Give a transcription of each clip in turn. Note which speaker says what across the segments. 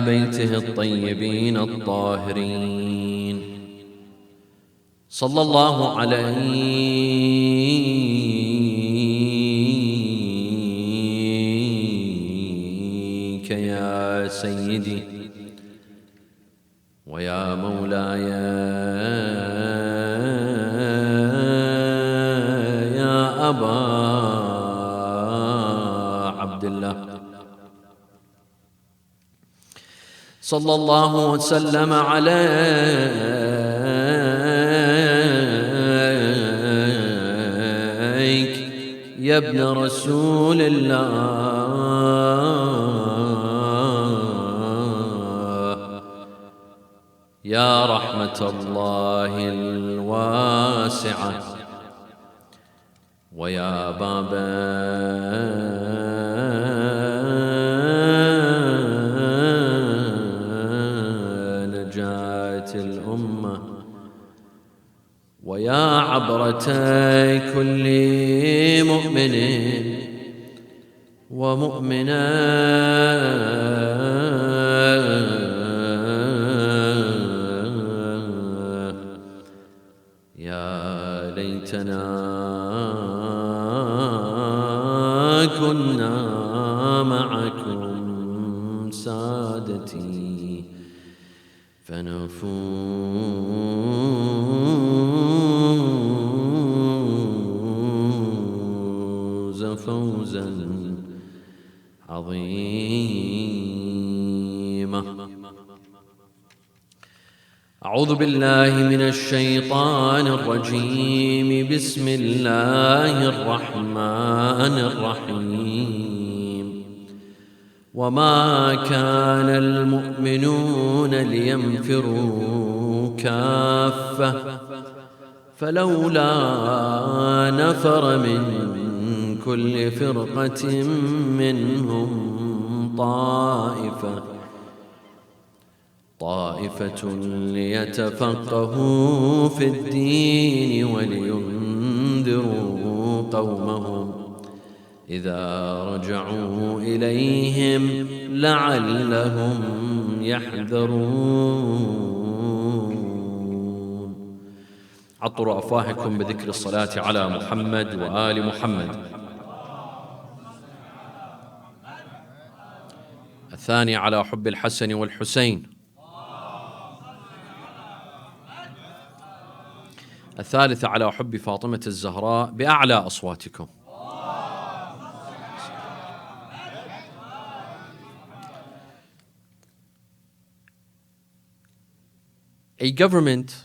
Speaker 1: بيته الطيبين الطاهرين صلى الله عليك يا سيدي ويا مولاي يا أبا عبد الله صلى الله وسلم عليك يا ابن رسول الله يا رحمة الله الواسعة ويا باب نجاة الأمة ويا عبرة كل مؤمن ومؤمنة يا ليتنا كنا معكم سادتي فنفوز فوزا عظيما. أعوذ بالله من الشيطان الرجيم. بسم الله الرحمن الرحيم. وما كان المؤمنون لينفروا كافة فلولا نفر من كل فرقة منهم طائفة ليتفقهوا في الدين ولينذروا قومهم إذا رجعوا إليهم لعلهم يحذرون. عطروا أفواهكم بذكر الصلاة على محمد وآل محمد. الثاني على حب الحسن والحسين. الثالث على حب فاطمة الزهراء بأعلى أصواتكم. A government,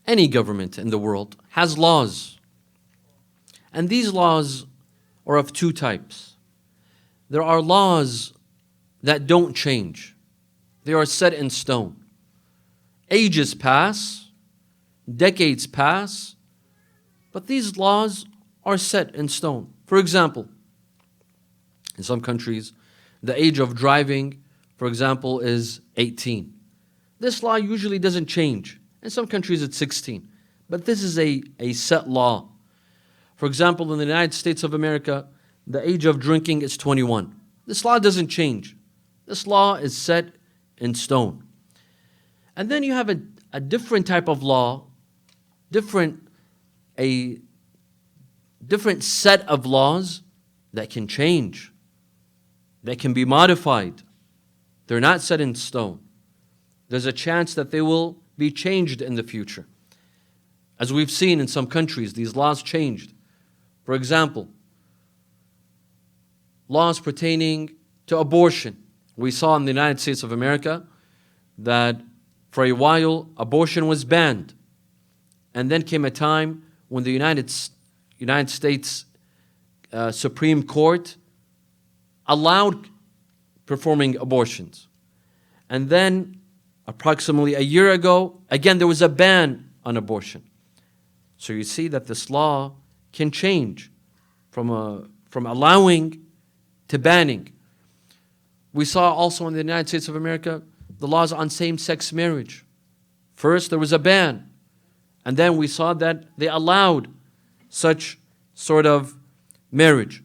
Speaker 1: any government in the world, has laws. And these laws are of two types. There are laws that don't change. They are set in stone. Ages pass, decades pass, but these laws are set in stone. For example, in some countries, the age of driving, for example, is 18. This law usually doesn't change. In some countries, it's 16. But this is a set law. For example, in the United States of America, the age of drinking is 21. This law doesn't change. This law is set in stone. And then you have a different type of law, a different set of laws that can change, that can be modified. They're not set in stone. There's a chance that they will be changed in the future. As we've seen in some countries, these laws changed. For example, laws pertaining to abortion. We saw in the United States of America that for a while abortion was banned. And then came a time when the United States Supreme Court allowed performing abortions. And then approximately a year ago, again, there was a ban on abortion. So you see that this law can change from allowing to banning. We saw also in the United States of America the laws on same-sex marriage. First, there was a ban. And then we saw that they allowed such sort of marriage.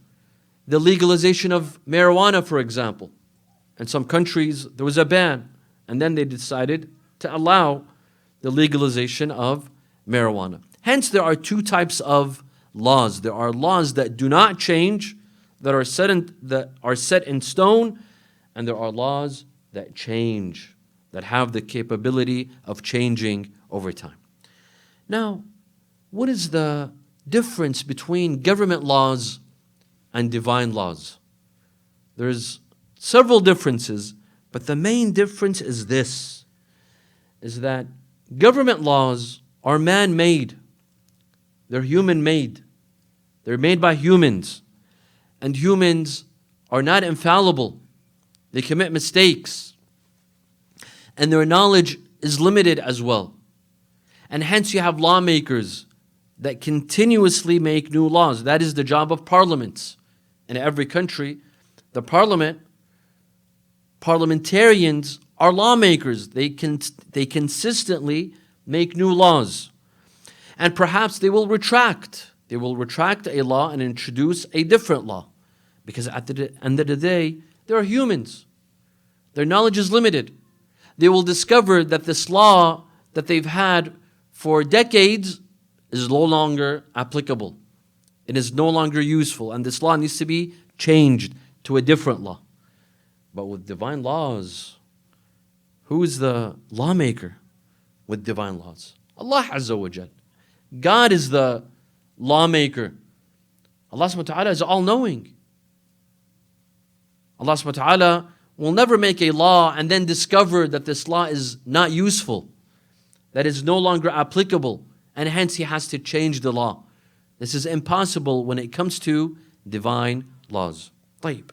Speaker 1: The legalization of marijuana, for example. In some countries, there was a ban. And then they decided to allow the legalization of marijuana. Hence, there are two types of laws. There are laws that do not change, that are set in stone, and there are laws that change, that have the capability of changing over time. Now, what is the difference between government laws and divine laws? There's several differences, but the main difference is this, is that government laws are man-made. They're human-made. They're made by humans. And humans are not infallible. They commit mistakes. And their knowledge is limited as well. And hence you have lawmakers that continuously make new laws. That is the job of parliaments. In every country, the parliamentarians are lawmakers. They consistently make new laws. And perhaps they will retract. They will retract a law and introduce a different law. Because at the end of the day, they are humans. Their knowledge is limited. They will discover that this law that they've had for decades is no longer applicable. It is no longer useful, and this law needs to be changed to a different law. But with divine laws, who is the lawmaker with divine laws? Allah Azza wa Jal. God is the lawmaker. Allah subhanahu wa ta'ala is all-knowing. Allah subhanahu wa ta'ala will never make a law and then discover that this law is not useful, that is no longer applicable, and hence He has to change the law. This is impossible when it comes to divine laws. طيب.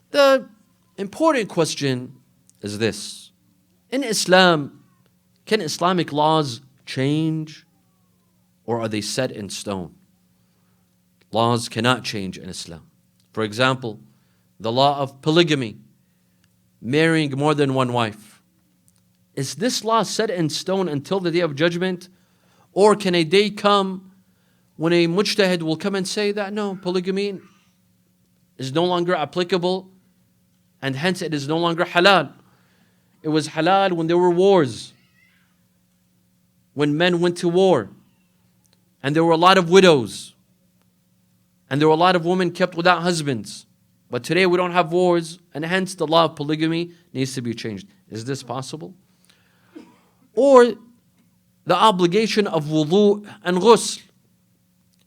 Speaker 1: The important question is this. In Islam, can Islamic laws change, or are they set in stone? Laws cannot change in Islam. For example, the law of polygamy, marrying more than one wife. Is this law set in stone until the day of judgment? Or can a day come when a mujtahid will come and say that no, polygamy is no longer applicable and hence it is no longer halal. It was halal when there were wars, when men went to war, and there were a lot of widows, and there were a lot of women kept without husbands. But today we don't have wars, and hence the law of polygamy needs to be changed. Is this possible? Or the obligation of wudu and ghusl.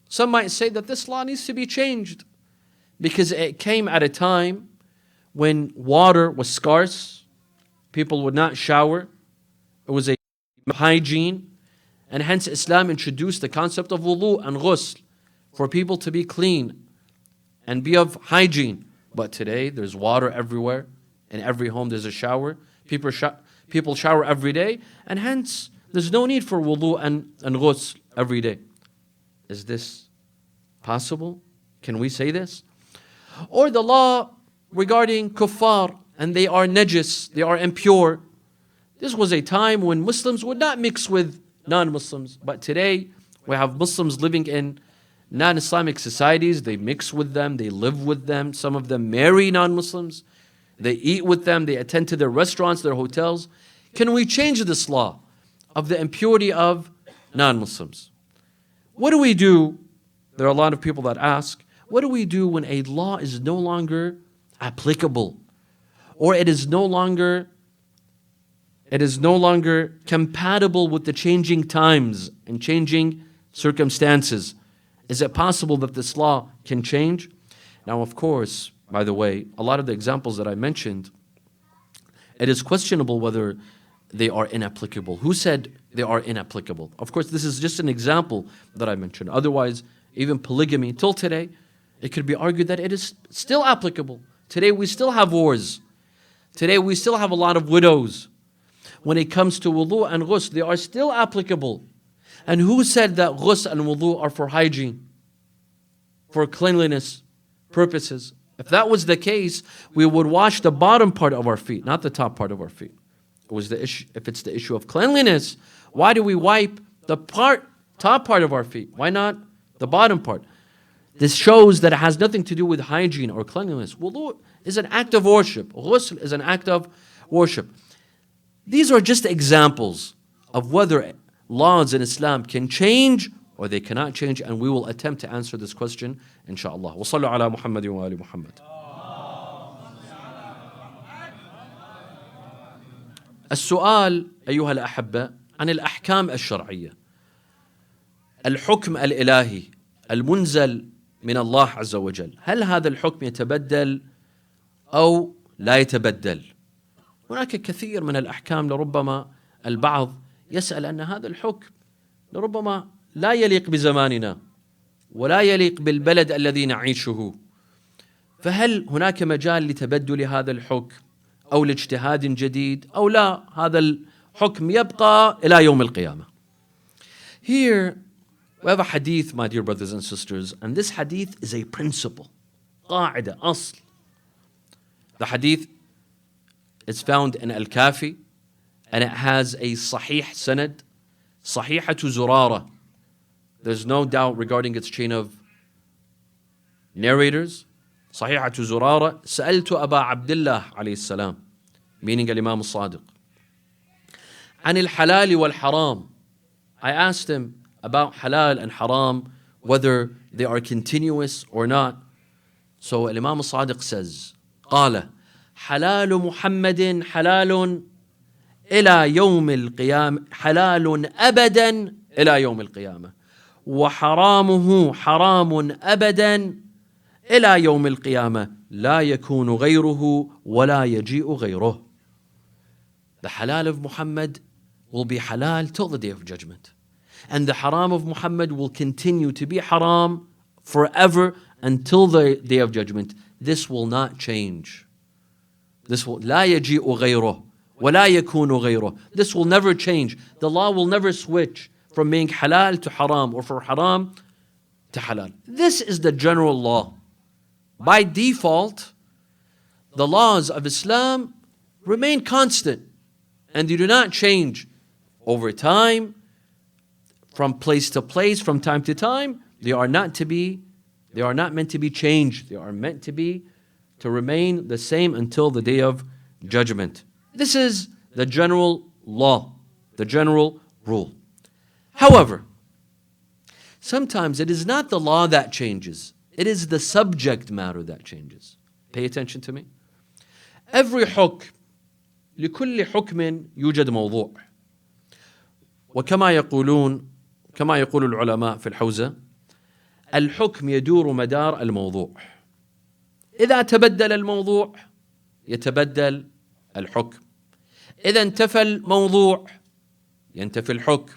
Speaker 1: Some might say that this law needs to be changed because it came at a time when water was scarce, people would not shower, it was a hygiene, and hence Islam introduced the concept of wudu and ghusl for people to be clean and be of hygiene. But today there's water everywhere. In every home there's a shower. People shower every day, and hence there's no need for wudu and ghusl every day. Is this possible? Can we say this? Or the law regarding kuffar, and they are najis, they are impure. This was a time when Muslims would not mix with non-Muslims. But today we have Muslims living in non-Islamic societies. They mix with them, they live with them. Some of them marry non-Muslims. They eat with them, they attend to their restaurants, their hotels. Can we change this law of the impurity of non-Muslims? What do we do? There are a lot of people that ask, what do we do when a law is no longer applicable, or it is no longer compatible with the changing times and changing circumstances? Is it possible that this law can change? Now, of course, by the way, a lot of the examples that I mentioned, it is questionable whether they are inapplicable. Who said they are inapplicable? Of course, this is just an example that I mentioned. Otherwise, even polygamy, till today, it could be argued that it is still applicable. Today, we still have wars. Today, we still have a lot of widows. When it comes to wudu and ghusl, they are still applicable. And who said that ghusl and wudu are for hygiene, for cleanliness purposes? If that was the case, we would wash the bottom part of our feet, not the top part of our feet. If it's the issue of cleanliness, why do we wipe the top part of our feet? Why not the bottom part? This shows that it has nothing to do with hygiene or cleanliness. Wudu is an act of worship. Ghusl is an act of worship. These are just examples of whether laws in Islam can change or they cannot change, and we will attempt to answer this question, inshallah. Wa sallu ala Muhammadin wa ali Muhammad. السؤال أيها الأحبة عن الأحكام الشرعية. الحكم الإلهي المنزل من الله عز وجل، هل هذا الحكم يتبدل أو لا يتبدل؟ هناك كثير من الأحكام لربما البعض يسأل أن هذا الحكم لربما لا يليق بزماننا ولا يليق بالبلد الذي نعيشه، فهل هناك مجال لتبدل هذا الحكم أو لاجتهاد جديد أو لا، هذا الحكم يبقى إلى يوم القيامة. Here we have a hadith, my dear brothers and sisters, and this hadith is a principle, قاعدة, أصل. The hadith is found in Al-Kafi, and it has a sahih sanad, sahihatu Zurara. There's no doubt regarding its chain of narrators. Sahihatu Zurara, سألت أبا عبد الله عليه السلام, meaning Al-Imam Al-Sadiq, عن الحلال والحرام. I asked him about halal and haram, whether they are continuous or not. So Imam al-Sadiq says, قال حلال محمد حلال إلى يوم القيامة، حلال أبدا إلى يوم القيامة، وحرامه حرام أبدا إلى يوم القيامة، لا يكون غيره ولا يجيء غيره. The halal of Muhammad will be halal till the day of judgment. And the haram of Muhammad will continue to be haram forever until the day of judgment. This will not change. This will لا يجيء غيره ولا يكون غيره. This will never change. The law will never switch from being halal to haram or from haram to halal. This is the general law. By default, the laws of Islam remain constant and they do not change over time. From place to place, from time to time, they are not meant to be changed. They are meant to remain the same until the day of judgment. This is the general law, the general rule. However, sometimes it is not the law that changes, it is the subject matter that changes. Pay attention to me. Every حكم لكل حكم يوجد موضوع. كما يقول العلماء في الحوزة، الحكم يدور مدار الموضوع. إذا تبدل الموضوع يتبدل الحكم. إذا انتفى الموضوع ينتفي الحكم.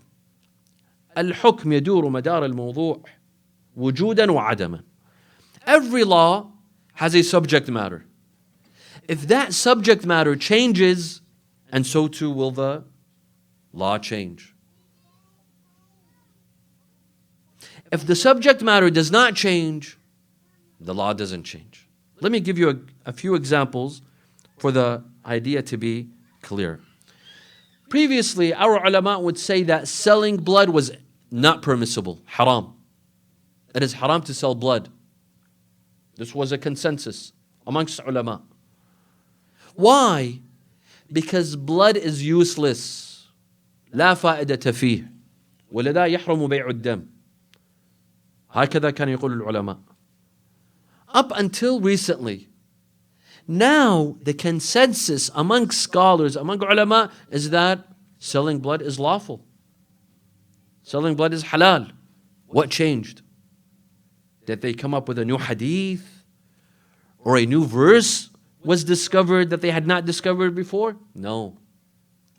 Speaker 1: الحكم يدور مدار الموضوع وجودا وعدما. Every law has a subject matter. If that subject matter changes, and so too will the law change. If the subject matter does not change, the law doesn't change. Let me give you a few examples for the idea to be clear. Previously, our ulama would say that selling blood was not permissible, haram. It is haram to sell blood. This was a consensus amongst ulama. Why? Because blood is useless. لا فائدة فيه. ولذا يحرم بيع الدم. هكذا كان يقول العلماء. Up until recently. Now the consensus among scholars, among ulama, is that selling blood is lawful. Selling blood is halal. What changed? Did they come up with a new hadith? Or a new verse was discovered that they had not discovered before? No.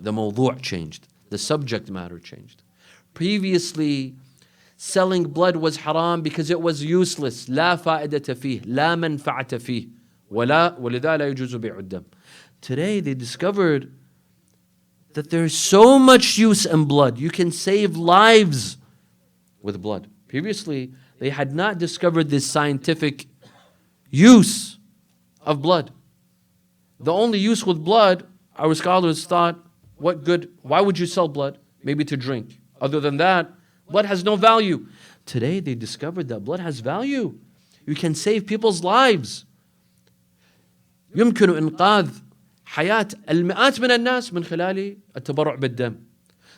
Speaker 1: The mawdu' changed. The subject matter changed. Previously, selling blood was haram because it was useless. لا فائدة فيه. لا منفعة فيه. ولذا لا يجوز بيع الدم. Today they discovered that there's so much use in blood. You can save lives with blood. Previously, they had not discovered this scientific use of blood. The only use with blood, our scholars thought, what good? Why would you sell blood? Maybe to drink. Other than that, blood has no value. Today they discovered that blood has value. You can save people's lives. يمكن إنقاذ حياة المئات من الناس من خلال التبرع بالدم.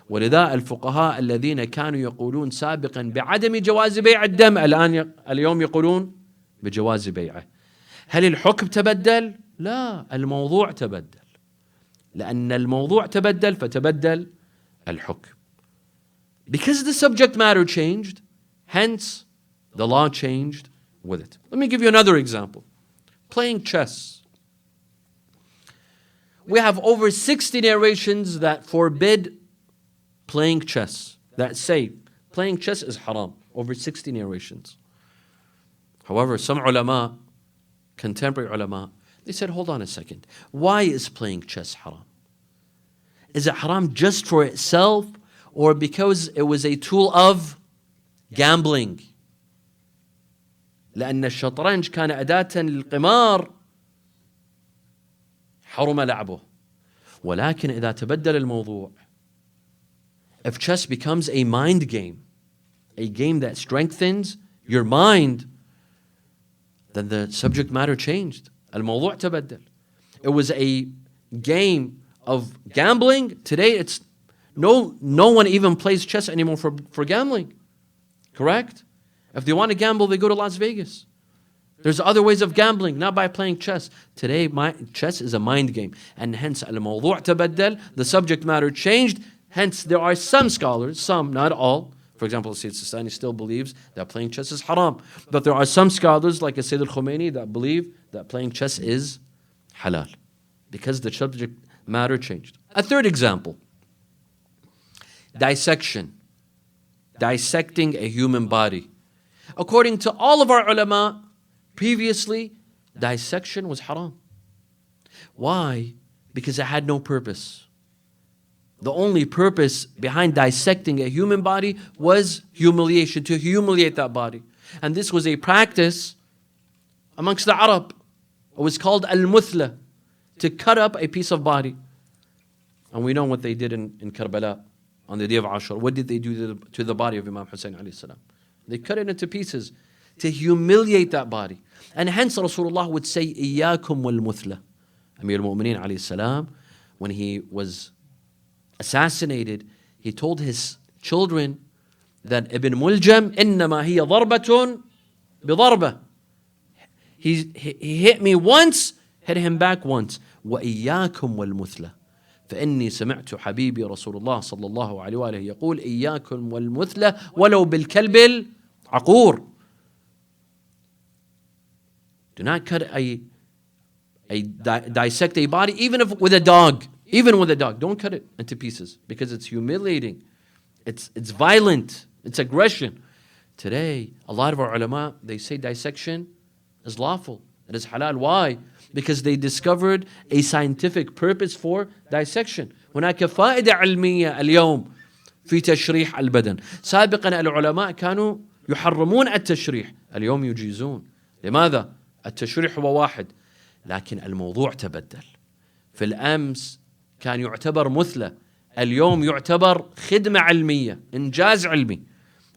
Speaker 1: ولذا الفقهاء الذين كانوا يقولون سابقا بعدم جواز بيع الدم اليوم يقولون بجواز بيعه. هل الحكم تبدل؟ لا، الموضوع تبدل. لأن الموضوع تبدل فتبدل الحكم. Because the subject matter changed, hence the law changed with it. Let me give you another example. Playing chess. We have over 60 narrations that forbid playing chess, that say playing chess is haram. Over 60 narrations. However, some ulama, contemporary ulama, they said, hold on a second. Why is playing chess haram? Is it haram just for itself, or because it was a tool of gambling? لأن الشطرنج كان أداة للقمار حرم لعبه. ولكن إذا تبدل الموضوع, if chess becomes a mind game, a game that strengthens your mind, then the subject matter changed. الموضوع تبدل. It was a game of gambling. Today it's no one even plays chess anymore for gambling. Correct? If they want to gamble, they go to Las Vegas. There's other ways of gambling, not by playing chess. Today, chess is a mind game. And hence, الموضوع تبدل, the subject matter changed. Hence, there are some scholars, some, not all. For example, Sayed Hossain still believes that playing chess is haram. But there are some scholars, like Sayed Al-Khamenei, that believe that playing chess is halal. Because the subject matter changed. A third example. Dissection. Dissecting a human body. According to all of our ulama, previously, dissection was haram. Why? Because it had no purpose. The only purpose behind dissecting a human body was humiliation, to humiliate that body. And this was a practice amongst the Arab. It was called al-muthla, to cut up a piece of body. And we know what they did in Karbala on the day of Ashura. What did they do to the body of Imam Hossein alayhi salam? They cut it into pieces to humiliate that body. And hence Rasulullah would say, إِيَّاكُمْ وَالْمُثْلَةِ. Amir al-Mu'mineen alayhi salam, when he was assassinated, he told his children that Ibn Muljam, إِنَّمَا هِيَ ضَرْبَةٌ بِضَرْبَةٍ. He hit me once, hit him back once. وَإِيَّاكُمْ وَالْمُثْلَةِ. فإني سمعت حبيبي رسول الله صلى الله عليه وآله يقول إياكم والمثلة ولو بالكلب العقور. Do not cut dissect a body, even if with a dog. Even with a dog, don't cut it into pieces because it's humiliating. It's violent. It's aggression. Today, a lot of our ulama, they say dissection is lawful. It is halal. Why? Because they discovered a scientific purpose for dissection. هناك فائدة علمية اليوم في تشريح البدن. سابقا العلماء كانوا يحرمون التشريح، اليوم يجيزون. لماذا؟ التشريح هو واحد، لكن الموضوع تبدل. في الأمس كان يعتبر مثلى، اليوم يعتبر خدمة علمية، إنجاز علمي.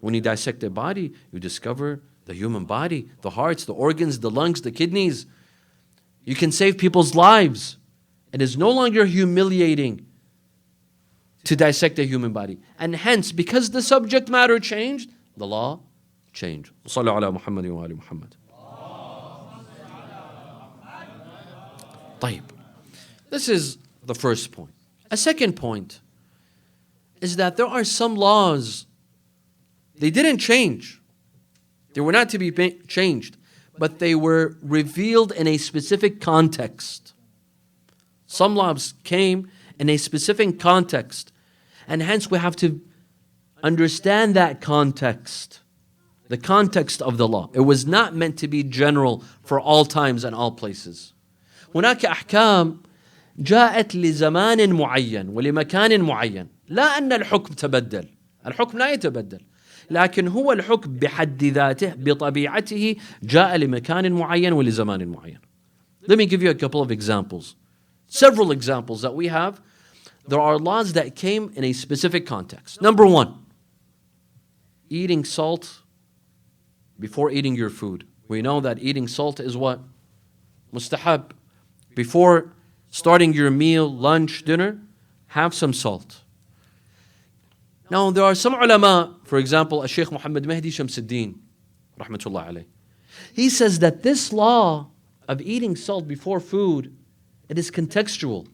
Speaker 1: When you dissect a body, you discover the human body, the hearts, the organs, the lungs, the kidneys. You can save people's lives. It is no longer humiliating to dissect a human body. And hence, because the subject matter changed, the law changed. صلوا على محمد وآل محمد. طيب. This is the first point. A second point is that there are some laws, they didn't change. They were not to be changed, but they were revealed in a specific context. Some laws came in a specific context, and hence we have to understand that context, the context of the law. It was not meant to be general for all times and all places. هناك أحكام جاءت لزمان معين ولمكان معين، لا أن الحكم تبدل، الحكم لا يتبدل، لكن هو الحكم بحد ذاته بطبيعته جاء لمكان معين ولزمان معين. Let me give you a couple of examples. Several examples that we have. There are laws that came in a specific context. Number one, eating salt before eating your food We know that eating salt is what? Mustahab. Before starting your meal, lunch, dinner, have some salt. Now, there are some ulama, for example, Sheikh Muhammad Mahdi Shamsuddin, rahmatullah alayh. He says that this law of eating salt before food, it is contextual.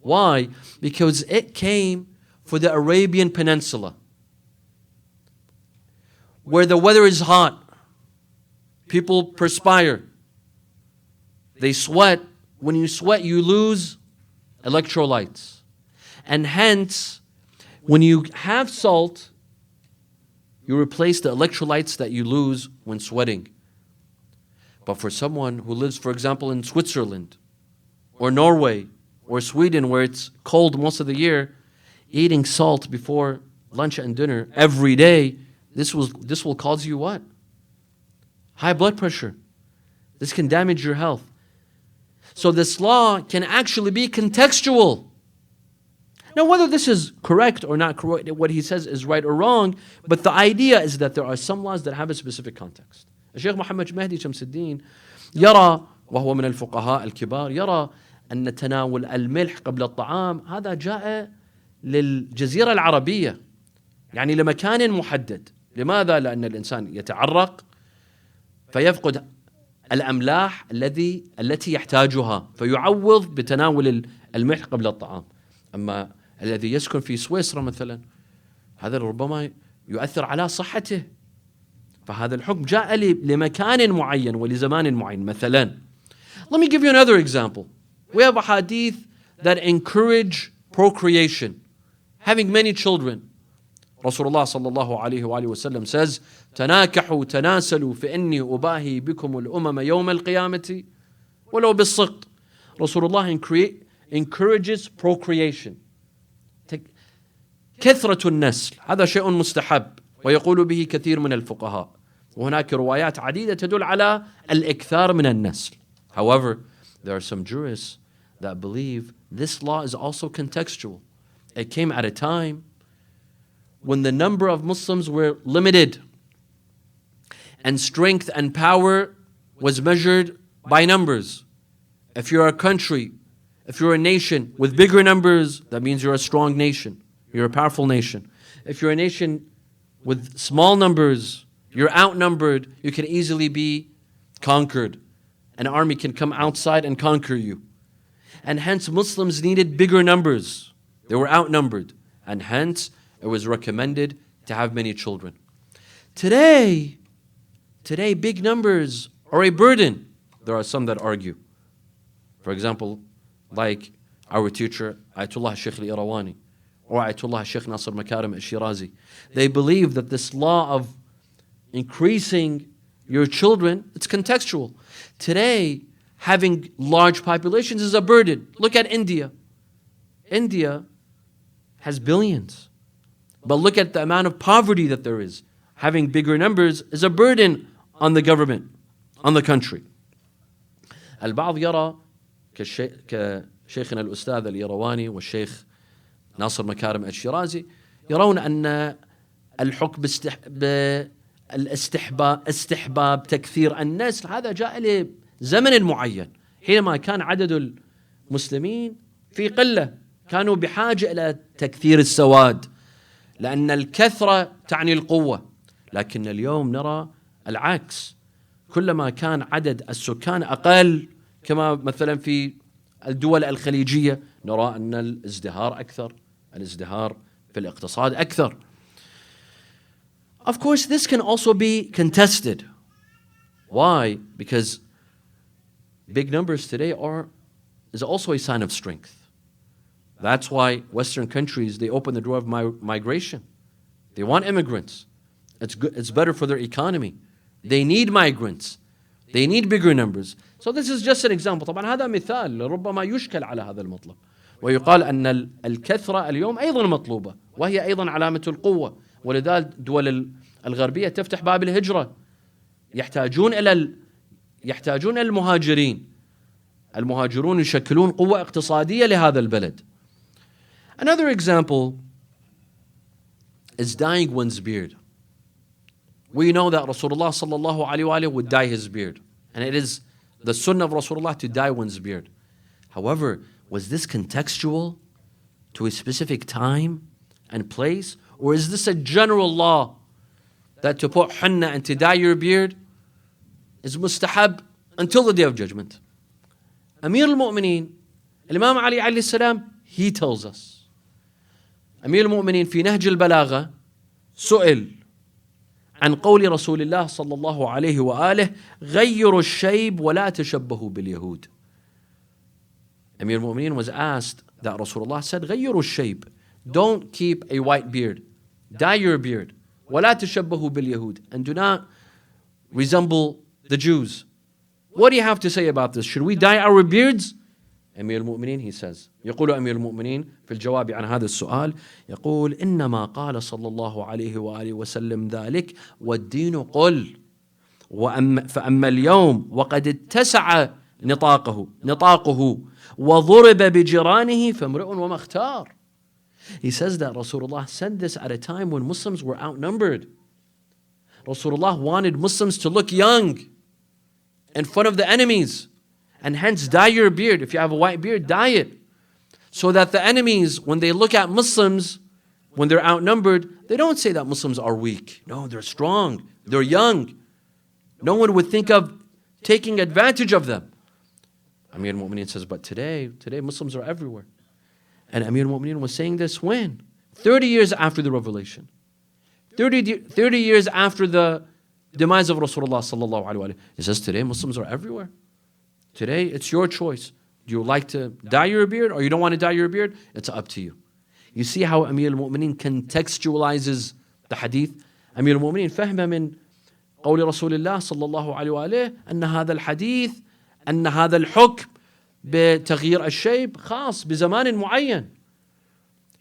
Speaker 1: Why? Because it came for the Arabian Peninsula, where the weather is hot. People perspire. They sweat. When you sweat, you lose electrolytes. And hence, when you have salt, you replace the electrolytes that you lose when sweating. But for someone who lives, for example, in Switzerland, or Norway, or Sweden, where it's cold most of the year, eating salt before lunch and dinner every day, this will cause you what? High blood pressure. This can damage your health. So this law can actually be contextual. Now, whether this is correct or not correct, what he says is right or wrong, but the idea is that there are some laws that have a specific context. الشيخ محمد مهدي شمس الدين يرى، وهو من الفقهاء الكبار، يرى أن تناول الملح قبل الطعام هذا جاء للجزيرة العربية، يعني لمكان محدد. لماذا؟ لأن الإنسان يتعرق فيفقد الأملاح التي يحتاجها، فيعوض بتناول الملح قبل الطعام. أما الذي يسكن في سويسرا مثلا، هذا ربما يؤثر على صحته، فهذا الحكم جاء لمكان معين ولزمان معين. مثلا, let me give you another example. We have a hadith that encourage procreation, having many children. Rasulullah sallallahu alayhi wa sallam says, تناكحوا تناسلوا فإني أباهي بكم الأمم يوم القيامة ولو بالسقط. Rasulullah encourages procreation. كثرة النسل هذا شيء مستحب ويقول به كثير من الفقهاء، وهناك روايات عديدة تدل على الإكثار من النسل. However, there are some jurists that believe this law is also contextual. It came at a time when the number of Muslims were limited and strength and power was measured by numbers. If you're a country, if you're a nation with bigger numbers, that means you're a strong nation. You're a powerful nation. If you're a nation with small numbers, you're outnumbered, you can easily be conquered. An army can come outside and conquer you. And hence Muslims needed bigger numbers. They were outnumbered. And hence it was recommended to have many children. Today, big numbers are a burden. There are some that argue. For example, like our teacher, Ayatollah Sheikh Al-Irawani, or Ayatollah Sheikh Nasr Makarim Al-Shirazi. They believe that this law of increasing your children, it's contextual. Today, having large populations is a burden. Look at India. India has billions. But look at the amount of poverty that there is. Having bigger numbers is a burden on the government, on the country. البعض يرى كشيخنا الأستاذ الإيرواني والشيخ ناصر مكارم الشيرازي يرون أن الحكم استحباب تكثير النسل هذا جاء لزمن معين، حينما كان عدد المسلمين في قلة، كانوا بحاجة إلى تكثير السواد، لأن الكثرة تعني القوة. لكن اليوم نرى العكس، كلما كان عدد السكان أقل، كما مثلا في الدول الخليجية نرى أن الازدهار أكثر، الازدهار في الاقتصاد أكثر. Of course, this can also be contested. Why? Because big numbers today is also a sign of strength. That's why Western countries, they open the door of migration. They want immigrants. It's better for their economy. They need migrants. They need bigger numbers. So this is just an example. طبعا هذا مثال ربما يشكل على هذا المطلب. ويقال أن الكثرة اليوم أيضا مطلوبة، وهي أيضا علامة القوة. ولذلك الدول الغربية تفتح باب الهجرة. يحتاجون المهاجرين. المهاجرون يشكلون قوة اقتصادية لهذا البلد. Another example is dyeing one's beard. We know that Rasulullah sallallahu alaihi wasallam would dye his beard. And it is the sunnah of Rasulullah to dye one's beard. However, was this contextual to a specific time and place? Or is this a general law that to put henna and to dye your beard is mustahab until the Day of Judgment? Amir al-Mu'mineen, Imam Ali alayhi salam, he tells us. Amir al-Mu'mineen في نهج البلاغة سئل عن قول رسول الله صلى الله عليه وآله غيروا الشيب ولا تشبهوا باليهود. Amir al-Mu'mineen was asked that Rasulullah said غيروا الشيب, don't keep a white beard, dye your beard, ولا تشبهوا باليهود, and do not resemble the Jews. What do you have to say about this? Should we dye our beards? أمير المؤمنين, he says, يقول أمير المؤمنين في الجواب عن هذا السؤال يقول إنما قال صلى الله عليه وآله وسلم ذلك والدين قل فأما اليوم وقد اتسع نطاقه وضرب بجيرانه فامرئ وما اختار. He says that Rasulullah said this at a time when Muslims were outnumbered. Rasulullah wanted Muslims to look young in front of the enemies, and hence dye your beard. If you have a white beard, dye it, so that the enemies, when they look at Muslims, when they're outnumbered, they don't say that Muslims are weak. No, they're strong, they're young. No one would think of taking advantage of them. Amir al-Mu'mineen says, but today Muslims are everywhere. And Amir al-Mu'mineen was saying this when? 30 years after the revelation. 30 years after the demise of Rasulullah sallallahu alaihi wasallam. He says today Muslims are everywhere. Today it's your choice. Do you like to dye your beard or you don't want to dye your beard? It's up to you. You see how Amir al-Mu'mineen contextualizes the hadith. Amir al-Mu'mineen فهم من قول رسول الله صلى الله عليه وآله أن هذا الحديث أن هذا الحكم بتغيير الشيب خاص بزمان معين.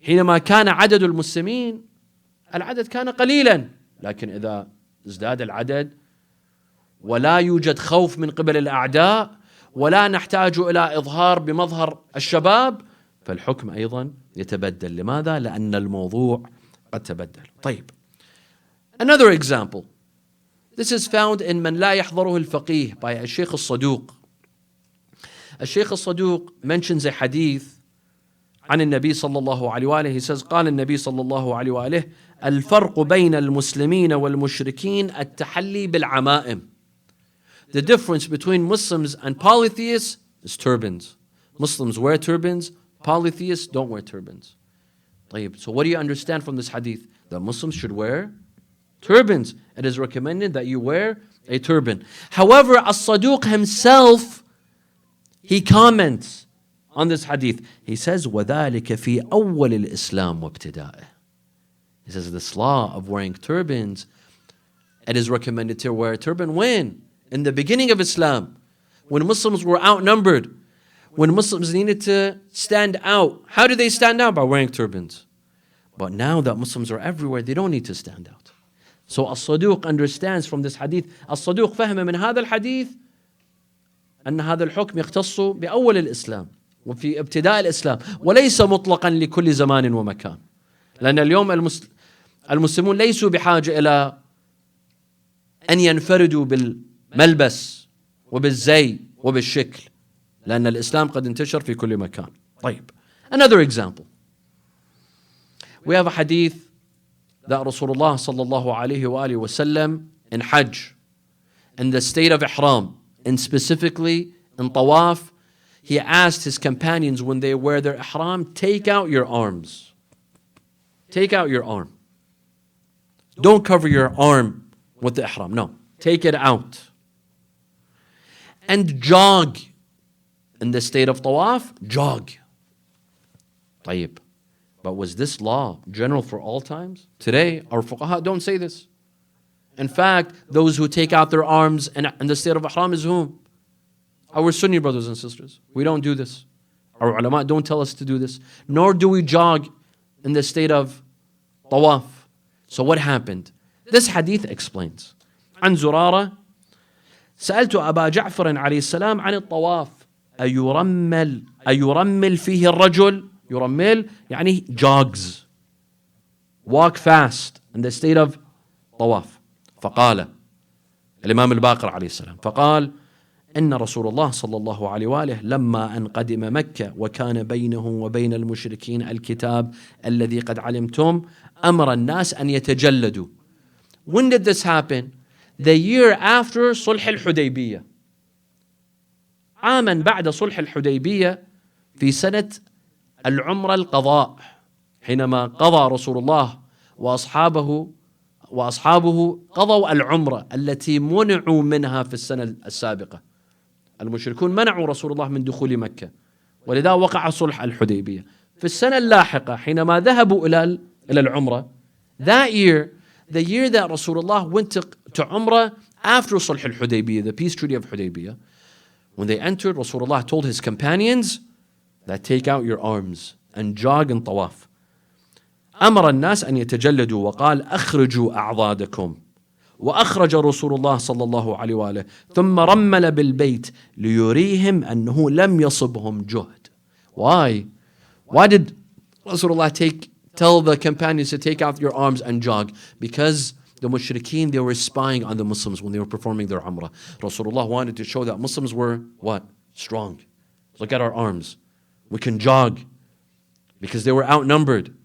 Speaker 1: حينما كان عدد المسلمين العدد كان قليلا، لكن إذا ازداد العدد ولا يوجد خوف من قبل الأعداء ولا نحتاج إلى إظهار بمظهر الشباب فالحكم أيضا يتبدل. لماذا؟ لأن الموضوع قد تبدل. طيب. Another example. This is found in من لا يحضره الفقيه by الشيخ الصدوق. الشيخ الصدوق mentions a hadith عن النبي صلى الله عليه وآله. He says قال النبي صلى الله عليه وآله الفرق بين المسلمين والمشركين التحلي بالعمائم. The difference between Muslims and polytheists is turbans. Muslims wear turbans, polytheists don't wear turbans. طيب. So what do you understand from this hadith? That Muslims should wear turbans. It is recommended that you wear a turban. However, As-Saduq himself, he comments on this hadith. He says, وَذَلِكَ فِي أَوَّلِ الْإِسْلَامِ وَابْتِدَائِهِ. He says this law of wearing turbans, it is recommended to wear a turban when? In the beginning of Islam, when Muslims were outnumbered, when Muslims needed to stand out. How do they stand out? By wearing turbans. But now that Muslims are everywhere, they don't need to stand out. So As-Saduq understands from this hadith, As-Saduq فهم من هذا الحديث أن هذا الحكم يختص بأول الإسلام وفي ابتداء الإسلام وليس مطلقا لكل زمان ومكان. لأن اليوم المسلمون ليسوا بحاجة إلى أن ينفردوا بالملبس وبالزي وبالشكل، لأن الإسلام قد انتشر في كل مكان. طيب. Another example. We have a hadith that Rasulullah sallallahu alayhi wa alihi wasallam in Hajj, in the state of Ihram, and specifically in Tawaf, he asked his companions when they wear their Ihram, take out your arms. Take out your arm. Don't cover your arm with the Ihram. No, take it out. And jog. In the state of Tawaf, jog. طيب. But was this law general for all times? Today, our fuqaha don't say this. In fact, those who take out their arms in the state of Ihram is whom? Our Sunni brothers and sisters. We don't do this. Our ulama don't tell us to do this. Nor do we jog in the state of Tawaf. So what happened? This hadith explains. عن زرارة سألت أبا جعفر عليه السلام عن الطواف أيرمل فيه الرجل. يرمل يعني jogs, walk fast in the state of Tawaf. فقال الإمام الباقر عليه السلام فقال إن رسول الله صلى الله عليه وآله لما أن قدم مكة وكان بينه وبين المشركين الكتاب الذي قد علمتم أمر الناس أن يتجلدوا. When did this happen? The year after صلح الحديبية. عاما بعد صلح الحديبية في سنة العمرة القضاء، حينما قضى رسول الله وأصحابه قضوا العمرة التي منعوا منها في السنة السابقة. المشركون منعوا رسول الله من دخول مكة، ولذا وقع صلح الحديبية. في السنة اللاحقة حينما ذهبوا إلى العمرة، that year, the year that Rasulullah went to Umrah after Sulh al-Hudaybiyah, the peace treaty of Hudaybiyah, when they entered, Rasulullah told his companions that take out your arms and jog in tawaf. أمر الناس أن يتجلدوا وقال أخرجوا أعضادكم. وأخرج رسول الله صلى الله عليه وآله ثم رمل بالبيت ليريهم أنه لم يصبهم جهد. Why? Why did Rasulullah tell the companions to take out your arms and jog? Because the mushrikeen, they were spying on the Muslims when they were performing their umrah. Rasulullah wanted to show that Muslims were what? Strong. Look at our arms. We can jog. Because they were outnumbered.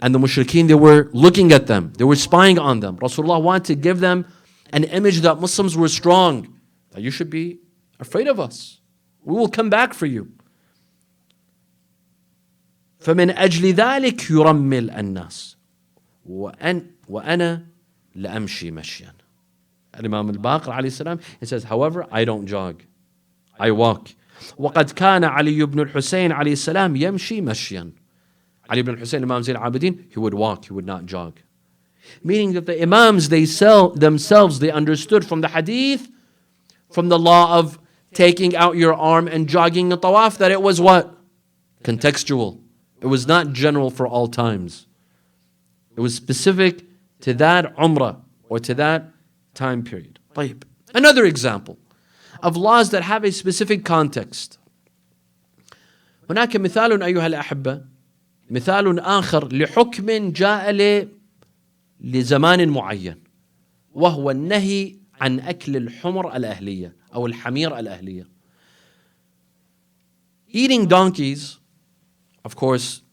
Speaker 1: And the mushrikeen, they were looking at them. They were spying on them. Rasulullah wanted to give them an image that Muslims were strong. That you should be afraid of us. We will come back for you. فمن أجل ذلك يرمل الناس وأنا لأمشي مشيا. Imam al-Baqir alayhi salam, he says, however, I don't jog. I walk. وقد كان علي بن الحسين عليه السلام يمشي مشيا. Ali ibn Hussein, Imam Zayn al-Abidin, he would walk, he would not jog. Meaning that the Imams, themselves, they understood from the hadith, from the law of taking out your arm and jogging the tawaf, that it was what? Contextual. It was not general for all times. It was specific to that umrah or to that time period. طيب. Another example of laws that have a specific context. هناك مثال أيها الأحبة، مثال آخر لحكم جاء لزمان معين، وهو النهي عن أكل الحمر الأهلية أو الحمير الأهلية. Eating donkeys, of course,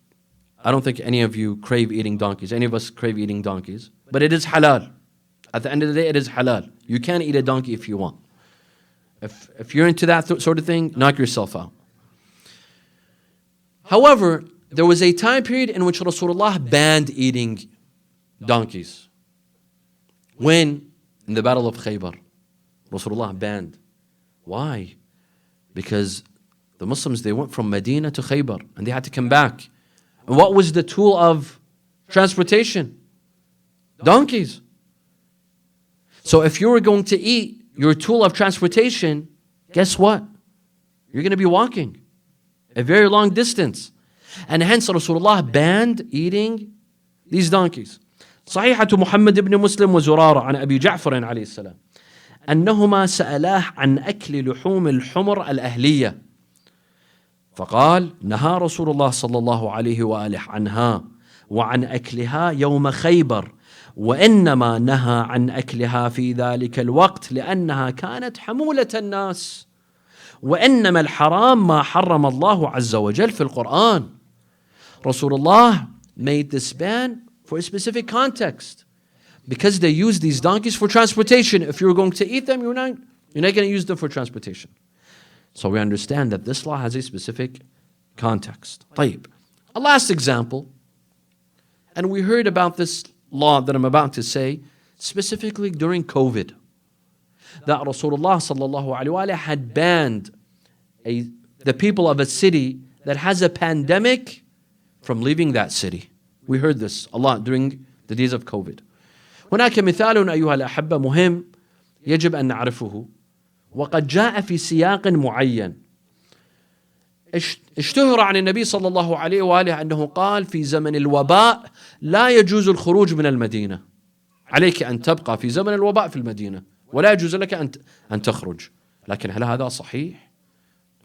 Speaker 1: I don't think any of you crave eating donkeys. Any of us crave eating donkeys. But it is halal. At the end of the day, it is halal. You can eat a donkey if you want. If you're into that sort of thing, knock yourself out. However, there was a time period in which Rasulullah banned eating donkeys. When? In the Battle of Khaybar. Rasulullah banned. Why? Because the Muslims, they went from Medina to Khaybar and they had to come back. And what was the tool of transportation? Donkeys. So if you were going to eat your tool of transportation, guess what? You're going to be walking a very long distance. And hence Rasulullah banned eating these donkeys. صحيحة محمد بن مسلم وزرارة عن أبي جعفر عليه السلام أنهما سألاه عن أكل لحوم الحمر الأهلية، فقال نهى رسول الله صلى الله عليه وآله عنها وعن أكلها يوم خيبر، وإنما نهى عن أكلها في ذلك الوقت لأنها كانت حمولة الناس، وإنما الحرام ما حرم الله عز وجل في القرآن. Rasulullah made this ban for a specific context because they used these donkeys for transportation. If you were going to eat them, you're not going to use them for transportation. So we understand that this law has a specific context. طيب. A last example, and we heard about this law that I'm about to say specifically during COVID, that Rasulullah sallallahu alaihi wasallam had banned the people of a city that has a pandemic from leaving that city. We heard this a lot during the days of COVID. هناك مثال أيها الأحبة مهم يجب أن نعرفه، وقد جاء في سياق معين. اشتهر عن النبي صلى الله عليه وآله أنه قال في زمن الوباء لا يجوز الخروج من المدينة، عليك أن تبقى في زمن الوباء في المدينة ولا يجوز لك أن تخرج. لكن هل هذا صحيح؟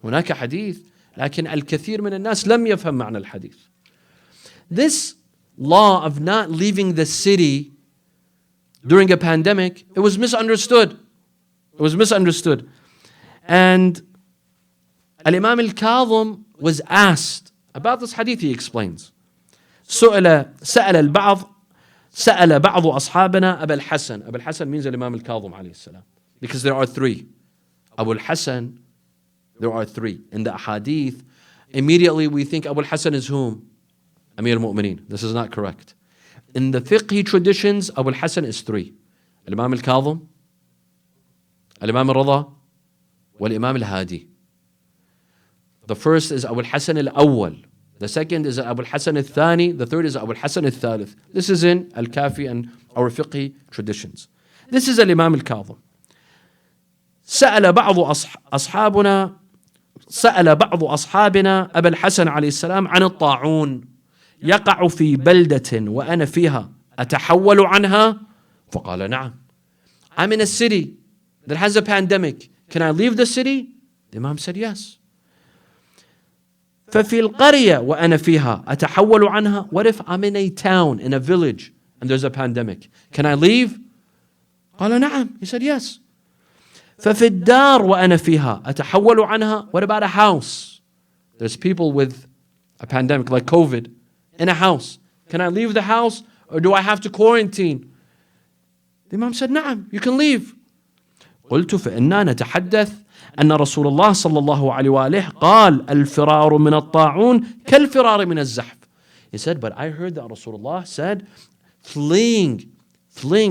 Speaker 1: هناك حديث، لكن الكثير من الناس لم يفهم معنى الحديث. This law of not leaving the city during a pandemic, it was misunderstood. It was misunderstood. And Al-Imam Al-Kazim was asked about this hadith. He explains. سأل بعض أصحابنا أبا الحسن. Abu al-Hasan means Al-Imam Al-Kazim alayhi salam. Because there are three. Abu al-Hasan, there are three. In the hadith, immediately we think Abu al-Hasan is whom? Amir al-Mu'mineen. This is not correct. In the fiqh traditions, Abu al-Hasan is three. Al-Imam Al-Kazim, Al-Imam Al-Rida, wal-Imam Al-Hadi. The first is Abu al-Hasan al-Awwal. The second is Abu al-Hasan al-Thani. The third is Abu al-Hasan al-Thalith. This is in Al-Kafi and our fiqh traditions. This is Al-Imam Al-Kazim. سأل بعض أصحابنا أبا الحسن عليه السلام عن الطاعون يقع في بلدة وأنا فيها أتحول عنها فقال نعم. I'm in a city that has a pandemic. Can I leave the city? The Imam said yes. ففي القرية وأنا فيها أتحول عنها. What if I'm in a town, in a village, and there's a pandemic? Can I leave? قال نعم. He said yes. ففي الدار وأنا فيها أتحول عنها. What about a house? There's people with a pandemic like COVID in a house. Can I leave the house or do I have to quarantine? The Imam said نعم, you can leave. قلت فإننا نتحدث أن رسول الله صلى الله عليه وآله قال الفرار من الطاعون كالفرار من الزحف. He said, but I heard that Rasulullah said fleeing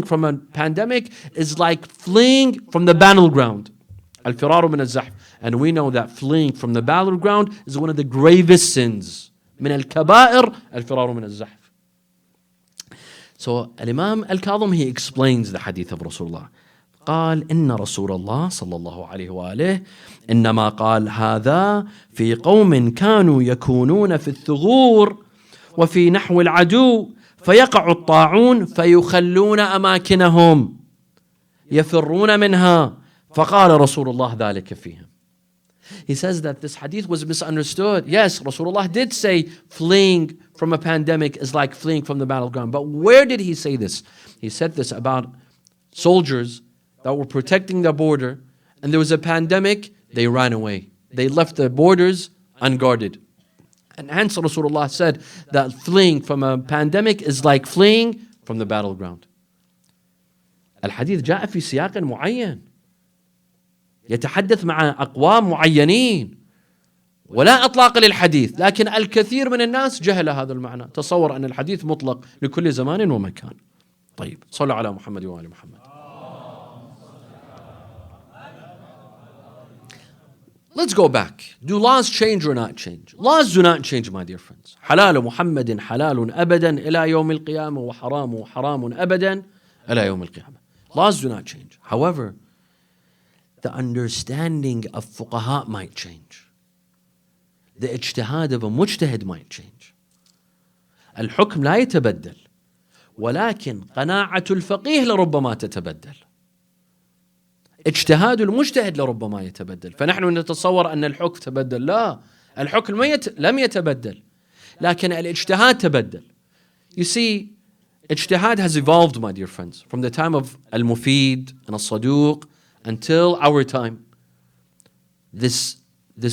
Speaker 1: from a pandemic is like fleeing from the battleground. Al-firaru min al-zahf. And we know that fleeing from the battleground is one of the gravest sins. Min al-kaba'ir, al-firaru min al-zahf. So Al-Imam Al-Kazim, he explains the hadith of Rasulullah. قال إن رسول الله صلى الله عليه وآله إنما قال هذا في قوم كانوا يكونون في الثغور وفي نحو العدو فيقع الطاعون فيخلون أماكنهم يفرون منها فقال رسول الله ذلك فيهم. He says that this hadith was misunderstood. Yes, Rasulullah did say fleeing from a pandemic is like fleeing from the battleground. But where did he say this? He said this about soldiers that were protecting the border, and there was a pandemic, they ran away. They left the borders unguarded. And hence Rasulullah said that fleeing from a pandemic is like fleeing from the battleground. الحديث جاء في سياق معين يتحدث مع أقوام معينين ولا أطلاق للحديث، لكن الكثير من الناس جهل هذا المعنى، تصور أن الحديث مطلق لكل زمان ومكان. طيب صلوا على محمد وآل محمد. Let's go back. Do laws change or not change? Laws do not change, my dear friends. حلال محمد حلال أبدا إلى يوم القيامة وحرام حرام أبدا إلى يوم القيامة. Laws do not change. However, the understanding of fuqaha might change. The اجتهاد of a mujtahid might change. الحكم لا يتبدل ولكن قناعة الفقيه لربما تتبدل. اجتهاد المجتهد لربما يتبدل. فنحن نتصور أن الحكم تبدل. لا، الحكم لم يتبدل لكن الاجتهاد تبدل. You see, اجتهاد has evolved, my dear friends, from the time of Al-Mufid and Al-Saduq until our time. This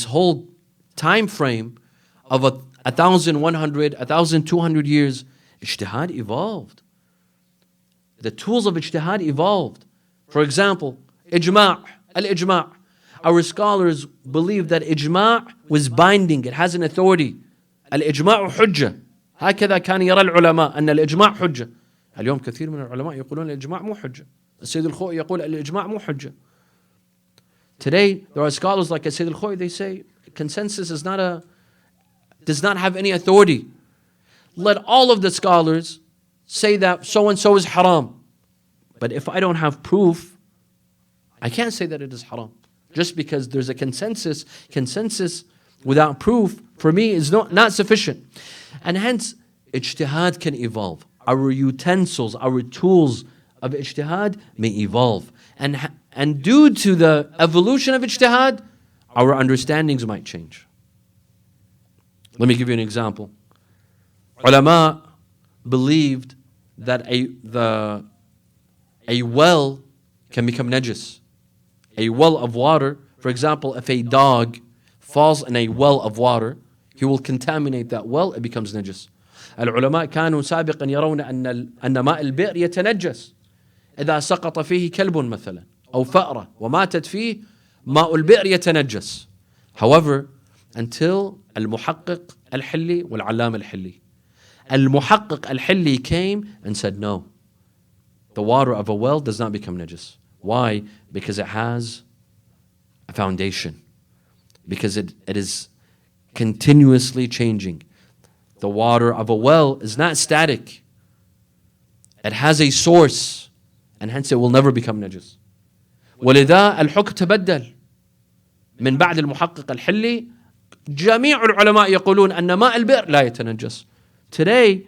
Speaker 1: whole time frame of 1,100, 1,200 years, ijtihad evolved. The tools of ijtihad evolved. For example, ijma', al-ijma'. Our scholars believe that ijma' was binding, it has an authority. Al-ijma' حجة. هكذا كان يرى العلماء أن الإجماع حجة. اليوم كثير من العلماء يقولون الإجماع مو حجة. السيد الخوئي يقول الإجماع مو حجة. Today there are scholars like Sayed Al-Khou'i, they say consensus does not have any authority. Let all of the scholars say that so and so is haram. But if I don't have proof, I can't say that it is haram. Just because there's a consensus without proof for me is not sufficient. And hence, ijtihad can evolve. Our utensils, our tools of ijtihad may evolve. And due to the evolution of ijtihad, our understandings might change. Let me give you an example. Ulama believed that A well can become najis. A well of water, for example, if a dog falls in a well of water, he will contaminate that well, it becomes najis. العلماء كانوا سابقا يرون أن ماء البئر يتنجس إذا سقط فيه كلب مثلا أو فأرة وماتت فيه ماء البئر يتنجس. However, until المحقق الحلي والعلام الحلي. المحقق الحلي came and said no. The water of a well does not become najis. Why? Because it has a foundation. Because it is continuously changing. The water of a well is not static. It has a source, and hence it will never become najis. ولذا الحكم تبدل من بعد المحقق الحلي. جميع العلماء يقولون أن ماء البئر لا يتنجس. Today,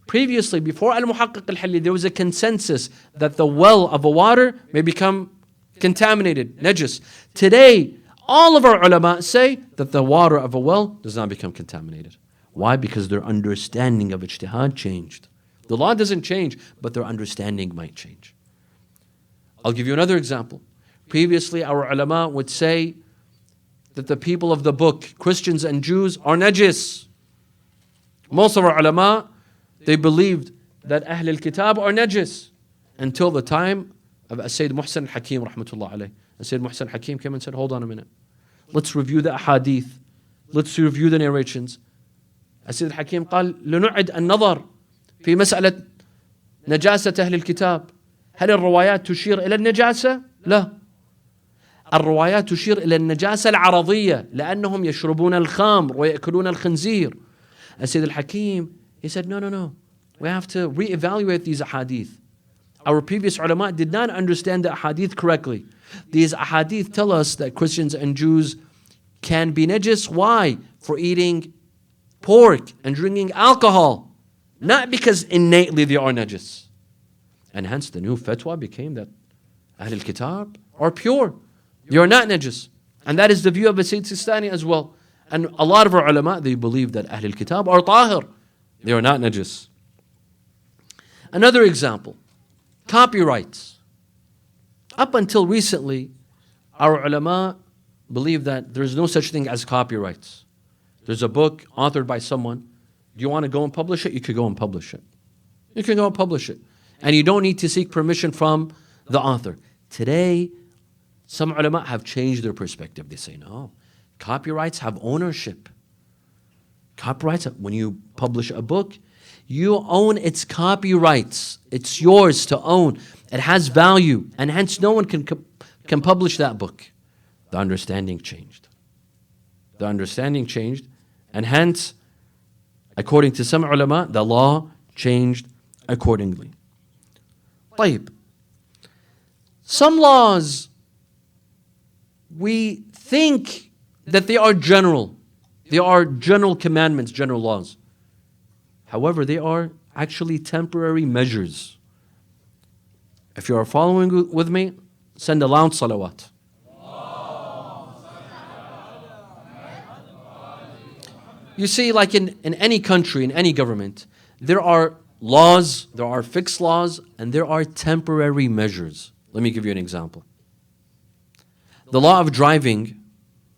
Speaker 1: previously, before al-muhaqqiq al-halli, there was a consensus that the well of a water may become contaminated, najis. Today, all of our ulama say that the water of a well does not become contaminated. Why? Because their understanding of ijtihad changed. The law doesn't change, but their understanding might change. I'll give you another example. Previously, our ulama would say that the people of the book, Christians and Jews, are najis. Most of our ulama, they believed that Ahl al-Kitab are najis until the time of Sayed Hossain Al-Hakim rahmatullah alayh. Sayed Hossain Al-Hakim came and said, hold on a minute. Let's review the ahadith. Let's review the narrations. Sayed Al-Hakim قال لنعد النظر في مسألة نجاسة أهل الكتاب. هل الروايات تشير إلى النجاسة؟ لا. الروايات تشير إلى النجاسة العرضية لأنهم يشربون الخمر ويأكلون الخنزير. Sayed Al-Hakim, he said, no. We have to reevaluate these ahadith. Our previous ulama did not understand the ahadith correctly. These ahadith tell us that Christians and Jews can be najis. Why? For eating pork and drinking alcohol. Not because innately they are najis. And hence the new fatwa became that Ahl al-Kitab are pure. They are not najis. And that is the view of Sayyid Sistani as well. And a lot of our ulama, they believe that Ahl al-Kitab are tahir. They are not najis. Another example, copyrights. Up until recently, our ulama believe that there is no such thing as copyrights. There's a book authored by someone. Do you want to go and publish it? You could go and publish it. You can go and publish it. And you don't need to seek permission from the author. Today, some ulama have changed their perspective. They say, no, copyrights have ownership. Copyrights, when you publish a book, you own its copyrights. It's yours to own. It has value, and hence no one can publish that book. The understanding changed. The understanding changed, and hence, according to some ulama, the law changed accordingly. طيب. Some laws, we think that they are general. They are general commandments, general laws. However, they are actually temporary measures. If you are following with me, send a loud salawat. You see, like in any country, in any government, there are laws, there are fixed laws, and there are temporary measures. Let me give you an example. The law of driving,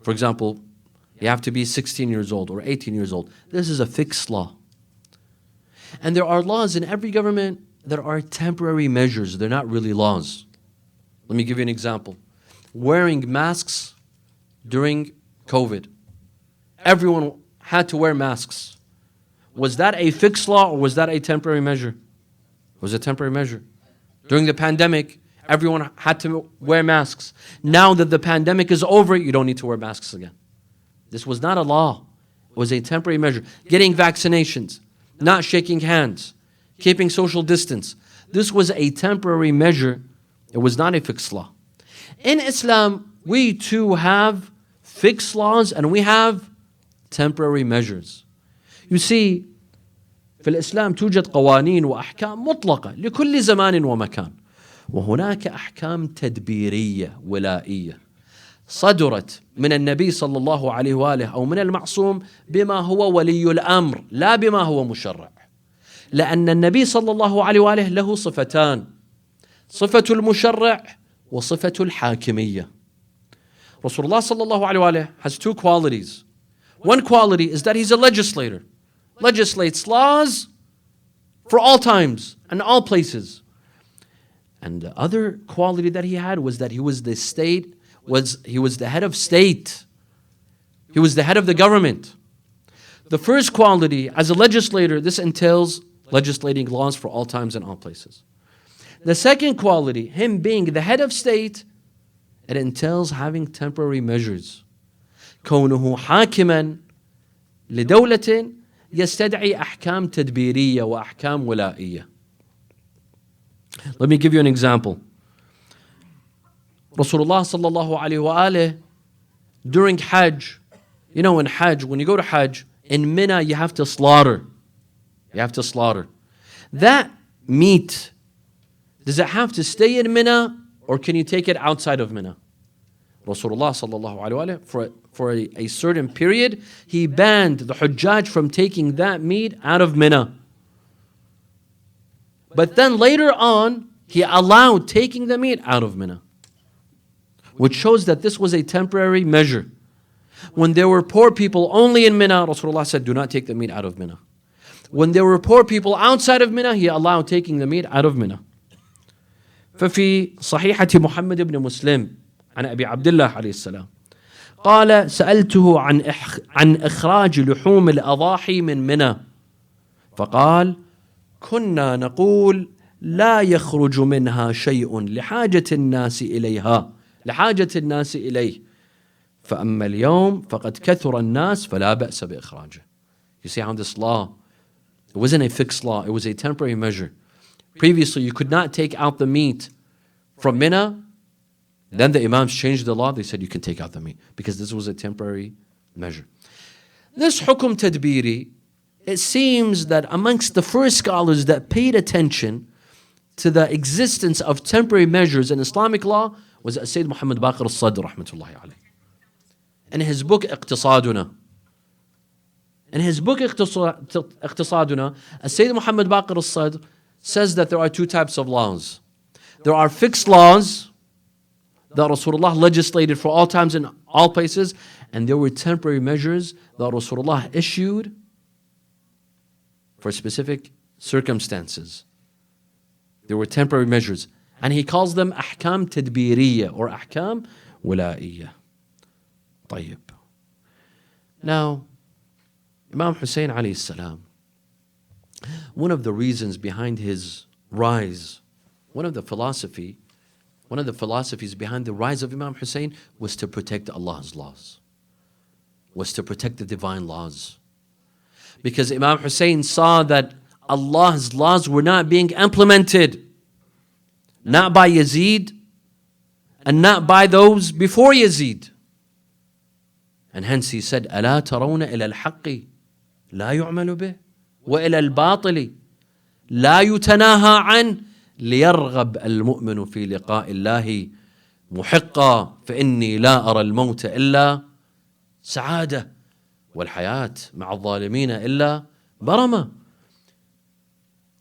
Speaker 1: for example, you have to be 16 years old or 18 years old. This is a fixed law. And there are laws in every government that are temporary measures. They're not really laws. Let me give you an example. Wearing masks during COVID. Everyone had to wear masks. Was that a fixed law or was that a temporary measure? It was a temporary measure. During the pandemic, everyone had to wear masks. Now that the pandemic is over, you don't need to wear masks again. This was not a law. It was a temporary measure. Getting vaccinations, not shaking hands, keeping social distance. This was a temporary measure. It was not a fixed law. In Islam, we too have fixed laws and we have temporary measures. You see, في الإسلام توجد قوانين وأحكام مطلقة لكل زمان ومكان. وهناك أحكام تدبيرية ولائية صدرت من النبي صلى الله عليه وآله أو من المعصوم بما هو ولي الأمر لا بما هو مشرع. لأن النبي صلى الله عليه وآله له صفتان: صفة المشرع وصفة الحاكمية. Rasulullah sallallahu alayhi wa alayhi has two qualities. One quality is that he's a legislator. Legislates laws for all times and all places. And the other quality that he had was that he was the head of state. He was the head of the government. The first quality, as a legislator, this entails legislating laws for all times and all places. The second quality, him being the head of state, it entails having temporary measures. كونه حاكما لدولة يستدعي أحكام تدبيرية وأحكام ولائية. Let me give you an example. Rasulullah sallallahu alayhi wa alayhi, during Hajj, you know, in Hajj, when you go to Hajj, in Mina you have to slaughter. You have to slaughter. That meat, does it have to stay in Mina or can you take it outside of Mina? Rasulullah sallallahu alayhi wa alayhi, for a certain period, he banned the Hujjaj from taking that meat out of Mina. But then later on, he allowed taking the meat out of Mina, which shows that this was a temporary measure. When there were poor people only in Mina, Rasulullah said, do not take the meat out of Mina. When there were poor people outside of Mina, he allowed taking the meat out of Mina. ففي صحيحة محمد بن مسلم عن أبي عبد الله عليه السلام قال سألته عن إخراج لحوم الأضاحي من منى فقال كنا نقول لا يخرج منها شيء لحاجة الناس إليه فأما اليوم فقد كثر الناس فلا بأس بإخراجه. You see how this law, it wasn't a fixed law, it was a temporary measure. Previously you could not take out the meat from Mina. Then the Imams changed the law. They said you can take out the meat because this was a temporary measure. This hukum tadbiri, it seems that amongst the first scholars that paid attention to the existence of temporary measures in Islamic law was Sayed Muhammad Baqir al-Sadr rahmatullahi alayhi. In his book Iqtisaduna, Sayyid Muhammad Baqir al-Sadr says that there are two types of laws. There are fixed laws that Rasulullah legislated for all times and all places, and there were temporary measures that Rasulullah issued for specific circumstances. There were temporary measures, and he calls them ahkam tadbiriyya or ahkam walaiyya. طيب. Now, Imam Hossein alayhi salam, one of the reasons behind his rise, one of the philosophies behind the rise of Imam Hussein was to protect Allah's laws, was to protect the divine laws. Because Imam Hussein saw that Allah's laws were not being implemented, not by Yazid and not by those before Yazid. And hence he said, ألا ترون إلى الحق لا يعمل به وإلى الباطل لا يتناهى عنه ليرغب المؤمن في لقاء الله محقا فإني لا أرى الموت إلا سعادة والحياة مع الظالمين إلا برمة.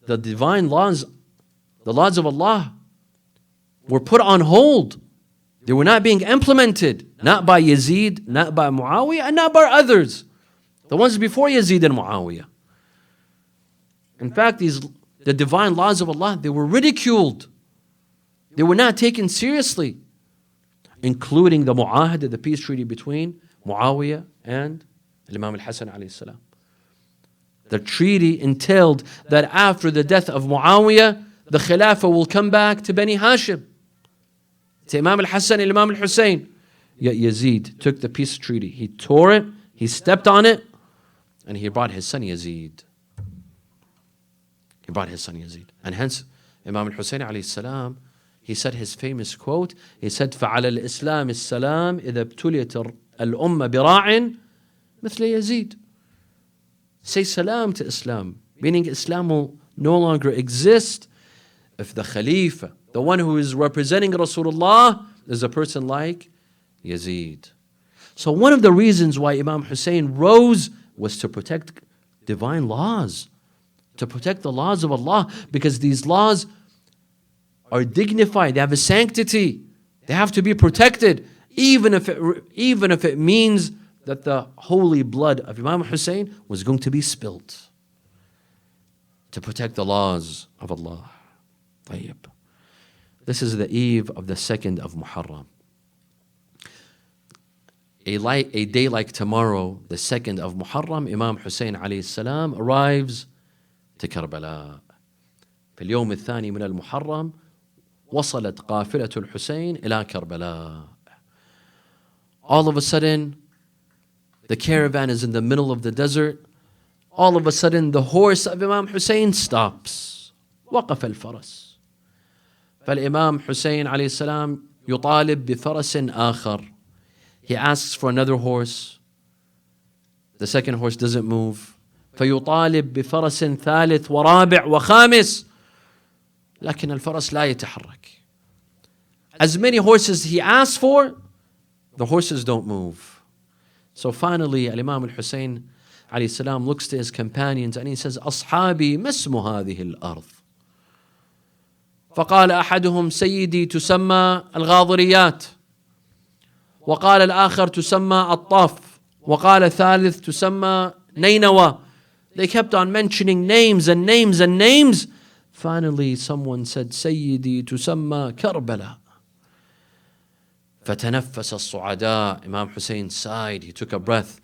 Speaker 1: The divine laws, the laws of Allah were put on hold. They were not being implemented, not by Yazid, not by Muawiyah, and not by others. The ones before Yazid and Muawiyah. In fact, the divine laws of Allah, they were ridiculed. They were not taken seriously, including the mu'ahada, the peace treaty between Muawiyah and Imam al-Hasan alayhi salam. The treaty entailed that after the death of Muawiyah, the Khilafah will come back to Bani Hashim, to Imam al-Hasan and Imam al-Hussein. Yet Yazid took the peace treaty. He tore it, he stepped on it, and he brought his son Yazid. And hence, Imam al-Hussein alayhi salam, he said his famous quote, he said, فَعَلَى الْإِسْلَامِ السَّلَامِ إِذَا ابْتُلِيَتِ الْأُمَّةِ بِرَاعٍ مثل Yazid. Say salam to Islam, meaning Islam will no longer exist if the Khalifa, the one who is representing Rasulullah, is a person like Yazid. So one of the reasons why Imam Hussein rose was to protect divine laws, to protect the laws of Allah, because these laws are dignified. They have a sanctity. They have to be protected, even if it means that the holy blood of Imam Hussein was going to be spilled to protect the laws of Allah. طيب. This is the eve of the 2nd of Muharram. A day like tomorrow, the 2nd of Muharram, Imam Hussein alayhi salam arrives to Karbala. في اليوم الثاني من المحرم وصلت قافلة الحسين إلى كربلاء. All of a sudden, the caravan is in the middle of the desert. All of a sudden, the horse of Imam Hussein stops. وقف الفرس. فالإمام حسين عليه السلام يطالب بفرس آخر. He asks for another horse. The second horse doesn't move. فيطالب بفرس ثالث ورابع وخامس. لكن الفرس لا يتحرك. As many horses he asks for, the horses don't move. So finally, Imam al-Hussein alayhi salam looks to his companions and he says, أصحابي ما اسم هذه الأرض؟ فقال أحدهم سيدي تسمى الغاضريات، وقال الآخر تسمى الطاف، وقال الثالث تسمى نينوى. They kept on mentioning names and names and names. Finally, someone said, سيدي تسمى كربلاء. فتنفس الصعداء. Imam Hussein sighed, he took a breath,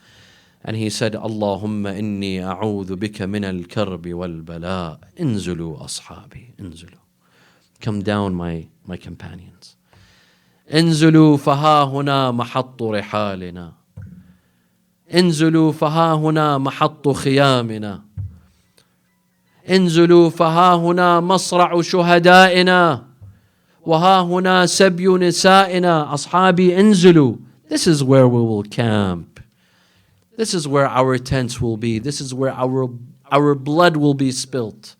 Speaker 1: and he said, اللهم إني أعوذ بك من الكرب والبلاء. انزلوا أصحابي، انزلوا. Come down, my companions. انزلوا فها هنا محط رحالنا. انزلوا فها هنا محط خيامنا. انزلوا فها هنا مصرع شهدائنا. وها هنا سبي نسائنا. أصحابي انزلوا. This is where we will camp. This is where our tents will be. This is where our blood will be spilt.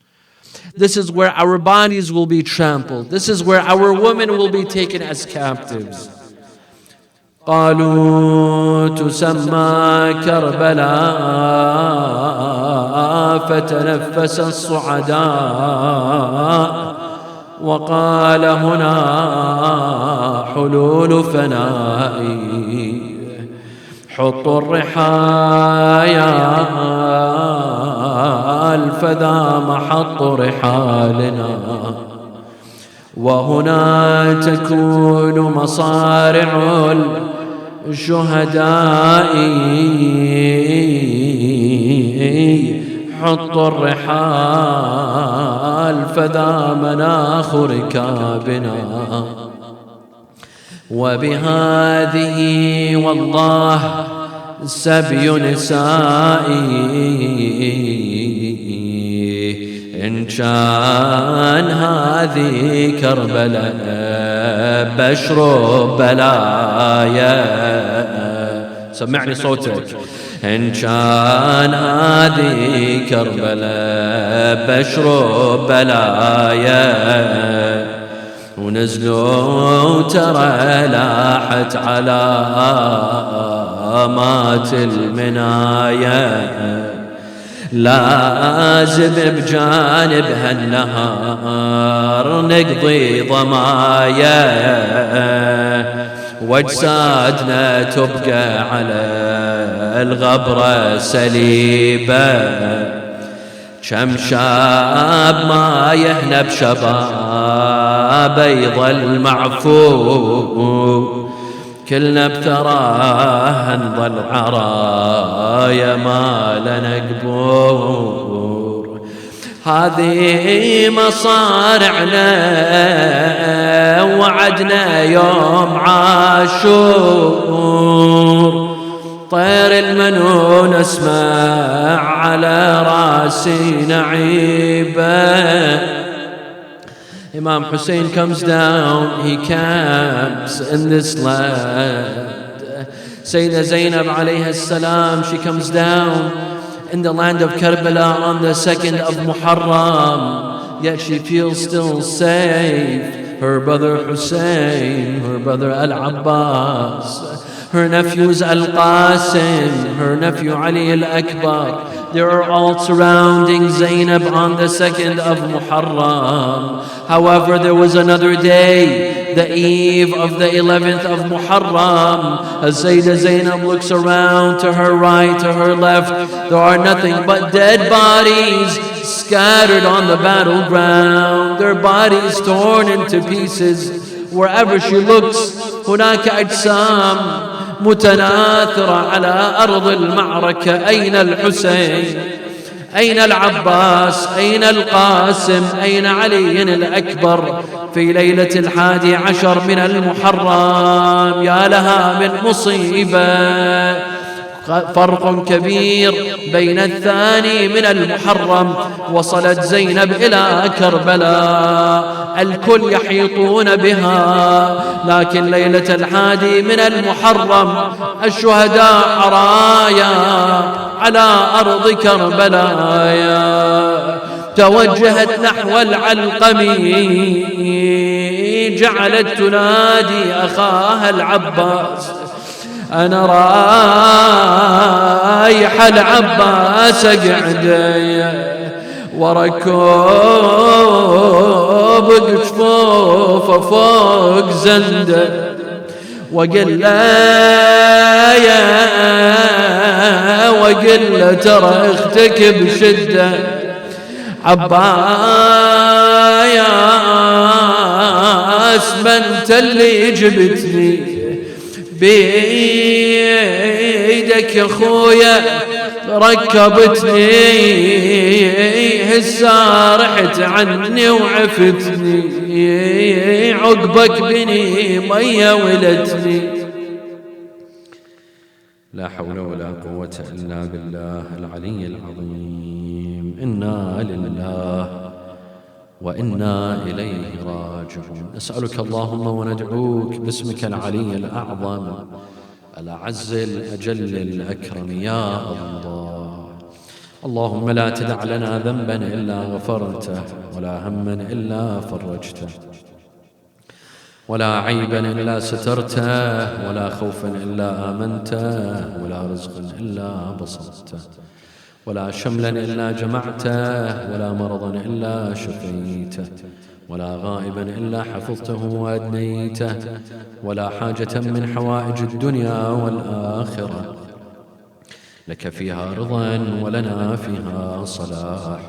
Speaker 1: This is where our bodies will be trampled. This is where our women will be taken as captives. قالوا تسمى كربلاء. فتنفس الصعداء وقال هنا حلول فنائي. حطوا الرحايا الفذا محط رحالنا. وهنا تكون مصارع الشهداء. حطوا الرحال فذا مناخ ركابنا. وبهذه والله سبي نسائي. إن كان هذه كربلاء بشر بلايا. سمعني صوتك. إن كان هذه كربلاء بشر بلايا. ونزلوا ترى لاحت علامات المنايا. لازم بجانبها النهار نقضي ضمايا. واجسادنا تبقى على الغبرة سليبة. كم شاب ما يهنى بشباب يظل معفو. كلنا بتراه نظل عرايا ما لنا قبور. هذه مصارعنا وعدنا يوم عاشور. طير المنون اسمع على راسي نعيبه. Imam Hussein comes down, he camps in this land. Sayyidah Zainab alayhi salam, she comes down in the land of Karbala on the 2nd of Muharram, yet she feels still safe. Her brother Hussein, her brother Al-Abbas, her nephews Al-Qasim, her nephew Ali Al-Akbar, They are all surrounding Zainab on the 2nd of Muharram. However, there was another day, the eve of the 11th of Muharram. As Sayyidah Zainab looks around to her right, to her left, there are nothing but dead bodies scattered on the battleground. Their bodies torn into pieces. Wherever she looks, هناك أجسام متناثرة على أرض المعركة. أين الحسين؟ أين العباس؟ أين القاسم؟ أين علي الأكبر؟ في ليلة 11 من المحرم يا لها من مصيبة. فرق كبير بين الثاني من المحرم. وصلت زينب إلى كربلاء، الكل يحيطون بها، لكن ليلة 11 من المحرم الشهداء عرايا على أرض كربلاء. توجهت نحو العلقمي، جعلت تنادي أخاها العباس: أنا رايح العباس قعدي وركوب جفوفه فوق زنده، وقل له ترى اختك بشده. عباس ما انت اللي جبتني بيدك يا خويا، ركبتني هسه رحت عني وعفتني، عقبك بني مية ولتني. لا حول ولا قوة إلا بالله العلي العظيم. إنا لله وإنا إليه راجعون. نسألك اللهم وندعوك باسمك العلي الأعظم الأعز الأجل الأكرم يا الله. اللهم لا تدع لنا ذنبا إلا غفرته، ولا هما إلا فرجته، ولا عيبا إلا سترته، ولا خوفا إلا آمنته، ولا رزقا إلا بسطته، ولا شملا إلا جمعته، ولا مرضا إلا شفيته، ولا غائبا إلا حفظته وأدنيته، ولا حاجة من حوائج الدنيا والآخرة لك فيها رضا ولنا فيها صلاح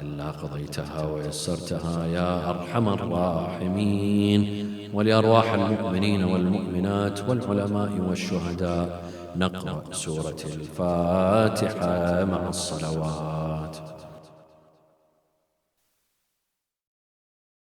Speaker 1: إلا قضيتها ويسرتها يا أرحم الراحمين. ولأرواح المؤمنين والمؤمنات والعلماء والشهداء نقرأ سورة الفاتحة مع الصلوات.